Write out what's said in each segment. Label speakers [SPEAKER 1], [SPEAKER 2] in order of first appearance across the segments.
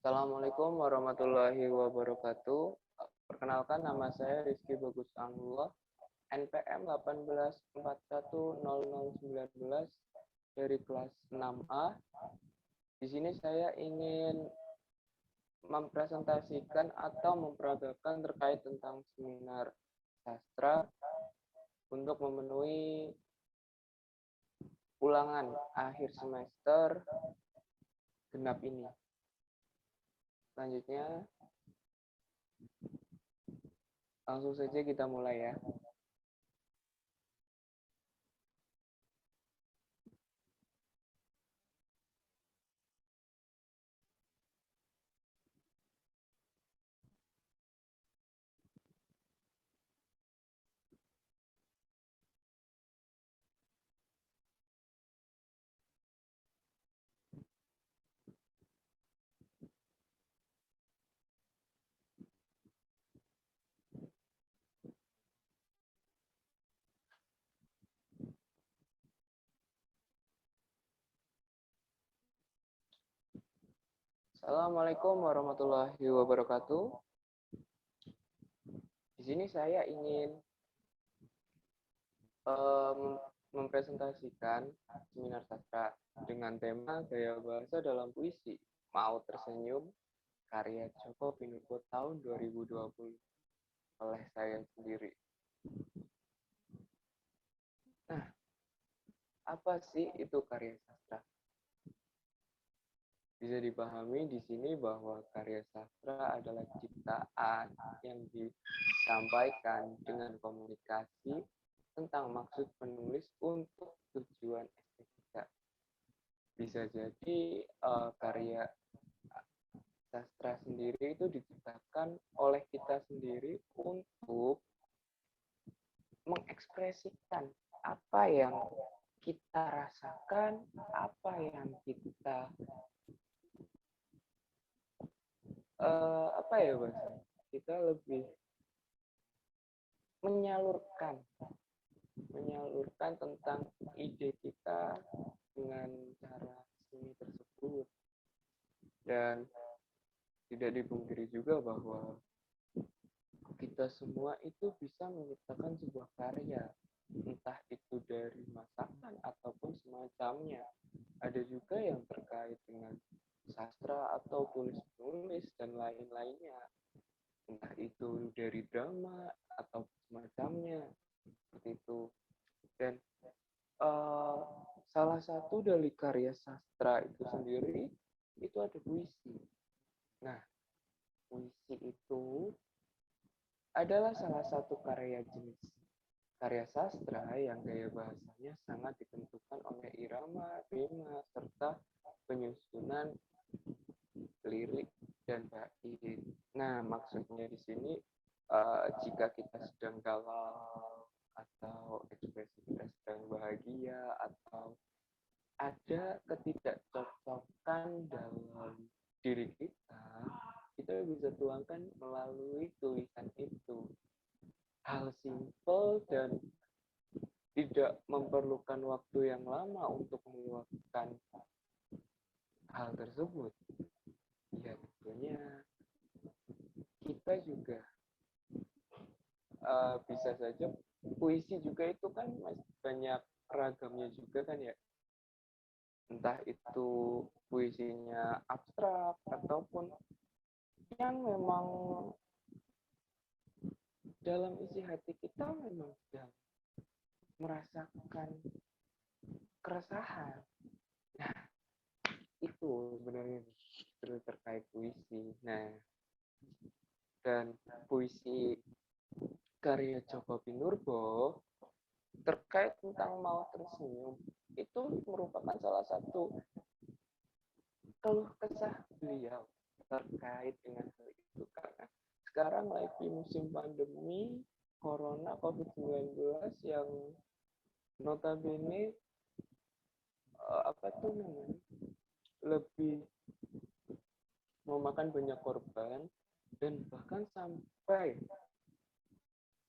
[SPEAKER 1] Assalamualaikum warahmatullahi wabarakatuh. Perkenalkan, nama saya Rizky Bagus Anggullah, NPM 18410019 dari kelas 6A. Di sini saya ingin mempresentasikan atau memperagakan terkait tentang seminar sastra untuk memenuhi ulangan akhir semester genap ini. Selanjutnya, langsung saja kita mulai ya. Assalamualaikum warahmatullahi wabarakatuh. Di sini saya ingin mempresentasikan seminar sastra dengan tema gaya bahasa dalam puisi Mau Tersenyum karya Djoko Pinurbo tahun 2020 oleh saya sendiri. Nah, apa sih itu karya sastra? Bisa dipahami di sini bahwa karya sastra adalah ciptaan yang disampaikan dengan komunikasi tentang maksud penulis untuk tujuan estetika. Bisa jadi karya sastra sendiri itu diciptakan oleh kita sendiri untuk mengekspresikan apa yang kita rasakan, apa yang kita apa ya bahasa? Kita lebih menyalurkan tentang ide kita dengan cara seni tersebut. Dan tidak dipungkiri juga bahwa kita semua itu bisa menciptakan sebuah karya, entah itu dari masakan ataupun semacamnya. Ada juga yang terkait dengan sastra atau tulis-tulis dan lain-lainnya, entah itu dari drama atau semacamnya, seperti itu. Dan salah satu dari karya sastra itu sendiri itu ada puisi. Nah, puisi itu adalah salah satu karya jenis karya sastra yang gaya bahasanya sangat ditentukan oleh irama, rima, serta penyusunan lirik dan bait. Nah, maksudnya di sini jika kita sedang galau atau ekspresi kita sedang bahagia atau ada ketidakcocokan dalam diri kita bisa tuangkan melalui tulisan itu. Hal simple dan tidak memerlukan waktu yang lama untuk meluapkan hal tersebut. Ya tentunya kita juga bisa saja puisi juga itu kan banyak ragamnya juga kan ya. Entah itu puisinya abstrak ataupun yang memang dalam isi hati kita memang sedang merasakan keresahan. Nah, itu sebenarnya terkait puisi. Nah, dan puisi karya Djoko Pinurbo terkait tentang Mau Tersenyum itu merupakan salah satu keluh kesah beliau terkait dengan hal itu, karena sekarang lagi musim pandemi Corona COVID-19 yang notabene apa tuh namanya lebih memakan banyak korban, dan bahkan sampai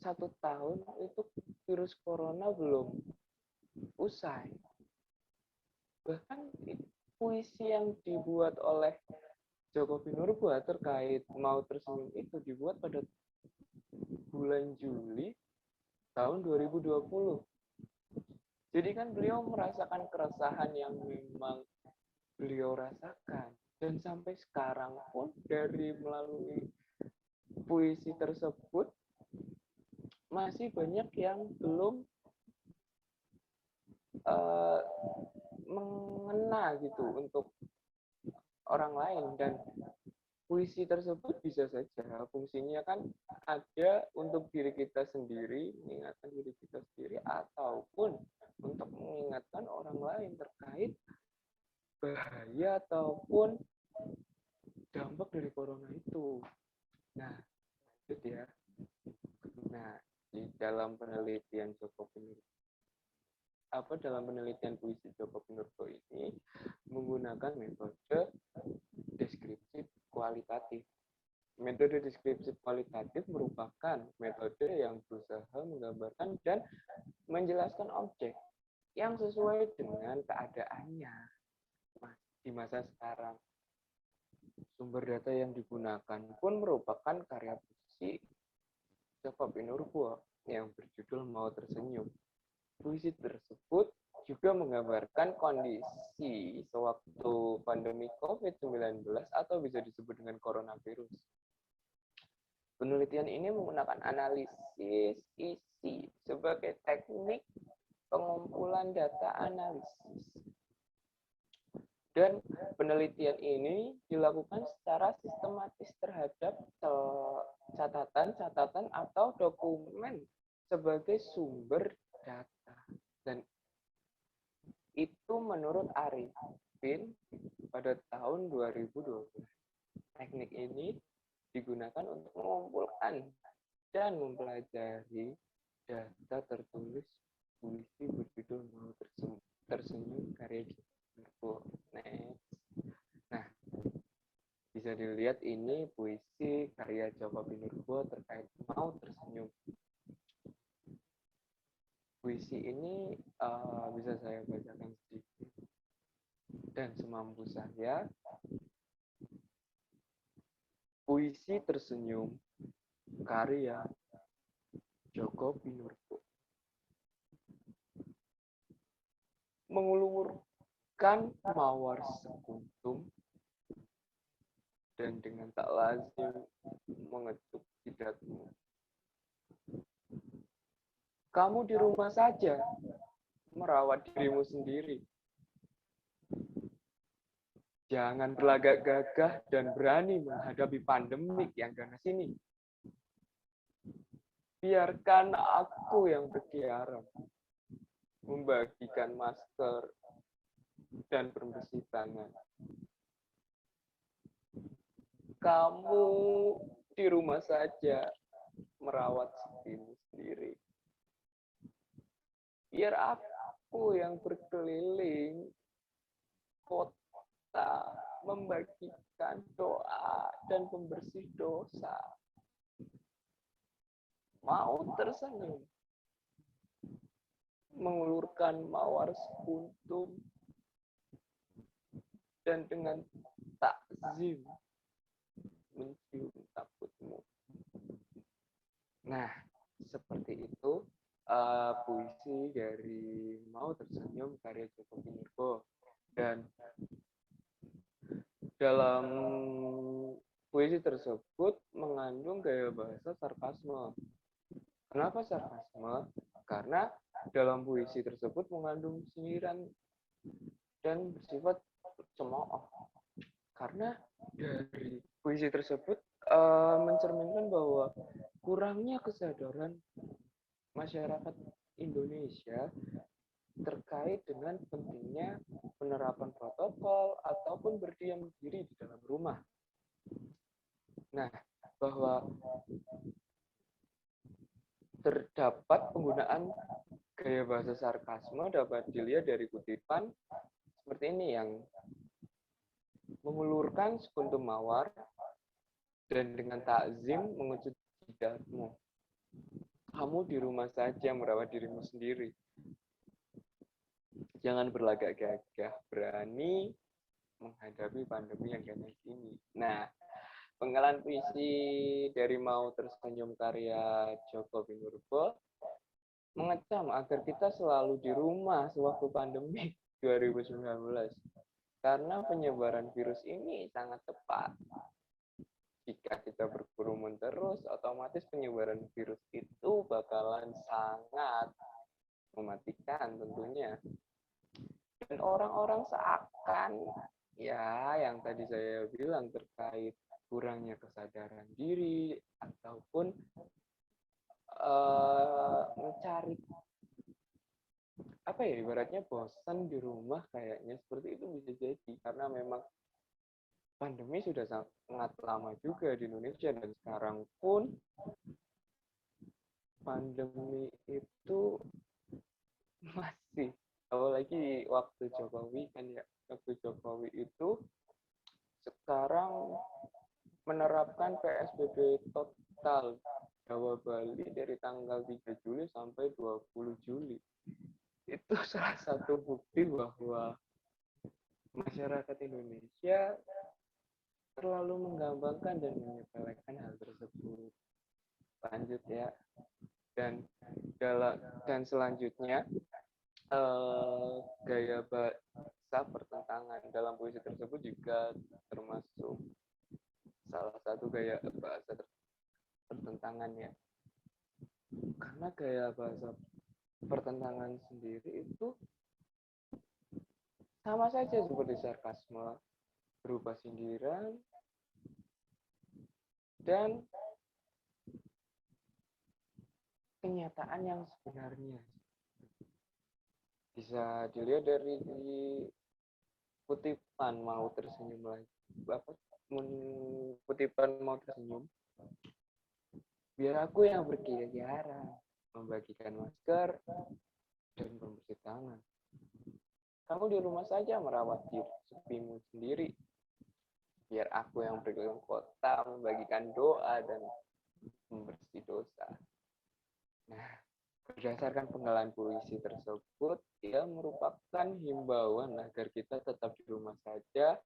[SPEAKER 1] 1 tahun itu virus corona belum usai. Bahkan puisi yang dibuat oleh Joko Pinurbo terkait Mau Tersenyum itu dibuat pada bulan Juli tahun 2020. Jadi kan beliau merasakan keresahan yang memang beliau rasakan. Dan sampai sekarang pun dari melalui puisi tersebut masih banyak yang belum mengena gitu untuk orang lain. Dan puisi tersebut bisa saja fungsinya kan ada untuk diri kita sendiri, mengingatkan diri kita sendiri, ataupun untuk mengingatkan orang lain terkait bahaya ataupun dampak dari corona itu. Nah, itu ya. Nah, di dalam penelitian Joko Pinurbo, dalam penelitian puisi Joko Pinurbo ini menggunakan metode deskripsi kualitatif. Metode deskripsi kualitatif merupakan metode yang berusaha menggambarkan dan menjelaskan objek yang sesuai dengan keadaannya di masa sekarang. Sumber data yang digunakan pun merupakan karya puisi Joko Pinurbo yang berjudul Mau Tersenyum. Puisi tersebut juga menggambarkan kondisi sewaktu pandemi COVID-19 atau bisa disebut dengan coronavirus. Penelitian ini menggunakan analisis isi sebagai teknik pengumpulan data analisis. Dan penelitian ini dilakukan secara sistematis terhadap catatan-catatan atau dokumen sebagai sumber data. Dan itu menurut Arifin pada tahun 2012. Teknik ini digunakan untuk mengumpulkan dan mempelajari data tertulis puisi berjudul Mau Tersenyum karya Joko. Nah, bisa dilihat ini puisi karya Joko Pinurbo terkait Mau Tersenyum. Puisi ini bisa saya bacakan sedikit dan semampu saya. Puisi Tersenyum karya Joko Pinurbo mengulurkan mawar sekuntum dan dengan tak lazim mengetuk jidatmu. Kamu di rumah saja merawat dirimu sendiri. Jangan berlagak gagah dan berani menghadapi pandemik yang ganas ini. Biarkan aku yang berkeliaran, membagikan masker dan pembersih tangan. Kamu di rumah saja merawat dirimu sendiri. Biar aku yang berkeliling kota membagikan doa dan pembersih dosa. Mau tersenyum, mengulurkan mawar sekuntum, dan dengan takzim mencium takutmu. Nah, seperti itu puisi dari Mau Tersenyum karya Joko Pinurbo. Dan dalam puisi tersebut mengandung gaya bahasa sarkasme. Kenapa sarkasme? Karena dalam puisi tersebut mengandung sindiran dan bersifat cemooh. Karena dari puisi tersebut mencerminkan bahwa kurangnya kesadaran masyarakat Indonesia terkait dengan pentingnya penerapan protokol ataupun berdiam diri di dalam rumah. Nah, bahwa terdapat penggunaan gaya bahasa sarkasme dapat dilihat dari kutipan seperti ini yang mengulurkan sekuntum mawar dan dengan takzim mengecut jidatmu. Kamu di rumah saja merawat dirimu sendiri. Jangan berlagak gagah, berani menghadapi pandemi yang kayak gini. Nah, penggalan puisi dari Mau Tersenyum karya Joko Pinurbo mengecam agar kita selalu di rumah sewaktu pandemi 2019 karena penyebaran virus ini sangat cepat. Jika kita berkerumun terus, otomatis penyebaran virus itu bakalan sangat mematikan tentunya. Dan orang-orang seakan, ya yang tadi saya bilang terkait kurangnya kesadaran diri, ataupun mencari, apa ya, ibaratnya bosan di rumah kayaknya, seperti itu bisa jadi. Karena memang pandemi sudah sangat lama juga di Indonesia, dan sekarang pun pandemi itu masih, apalagi waktu Jokowi kan ya, waktu Jokowi itu sekarang menerapkan PSBB total Jawa Bali dari tanggal 3 Juli sampai 20 Juli. Itu salah satu bukti bahwa masyarakat Indonesia terlalu menggampangkan dan menyepelekan hal tersebut. Lanjut ya. Dan selanjutnya gaya bahasa pertentangan dalam puisi tersebut juga termasuk salah satu gaya bahasa pertentangan ya. Karena gaya bahasa pertentangan sendiri itu sama saja seperti sarkasme, berupa sindiran, dan kenyataan yang sebenarnya. Bisa dilihat dari kutipan Mau Tersenyum lagi. Kutipan Mau Tersenyum. Biar aku yang berkeliaran, membagikan masker dan pembersih tangan. Kamu di rumah saja merawat diri sepimu sendiri. Biar aku yang berkeliling kota, membagikan doa dan membersih dosa. Nah, berdasarkan penggalan puisi tersebut, ia merupakan himbauan agar kita tetap di rumah saja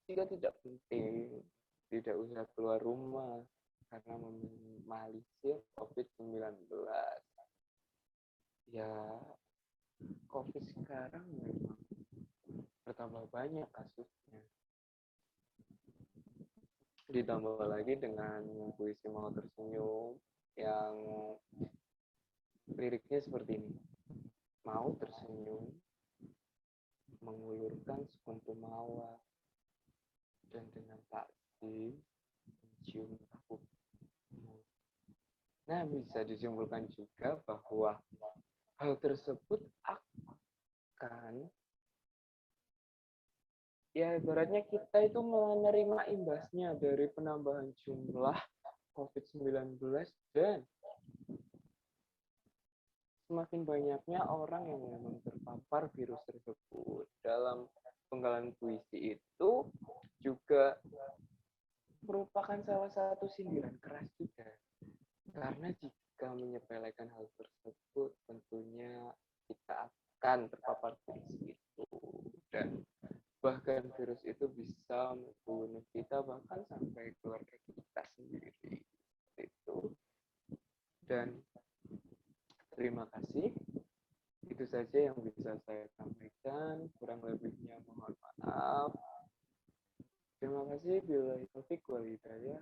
[SPEAKER 1] jika tidak penting, tidak usah keluar rumah karena meminimalisir COVID-19. Ya, COVID sekarang memang bertambah banyak kasusnya. Ditambah lagi dengan puisi Mau Tersenyum yang liriknya seperti ini. Mau tersenyum, mengulurkan sekuntum mawar, dan dengan takzim mencium kabutmu. Nah, bisa disimpulkan juga bahwa hal tersebut akan, ya ibaratnya kita itu menerima imbasnya dari penambahan jumlah COVID-19 dan semakin banyaknya orang yang memang terpapar virus tersebut. Dalam penggalan puisi itu juga merupakan salah satu sindiran keras juga. Karena jika menyepelekan hal tersebut, tentunya kita akan terpapar virus itu. Dan bahkan virus itu bisa membunuh kita, bahkan sampai keluarga kita sendiri. Itu. Dan terima kasih. Itu saja yang bisa saya sampaikan. Kurang lebihnya mohon maaf. Terima kasih. Billahi taufiq wal hidayah.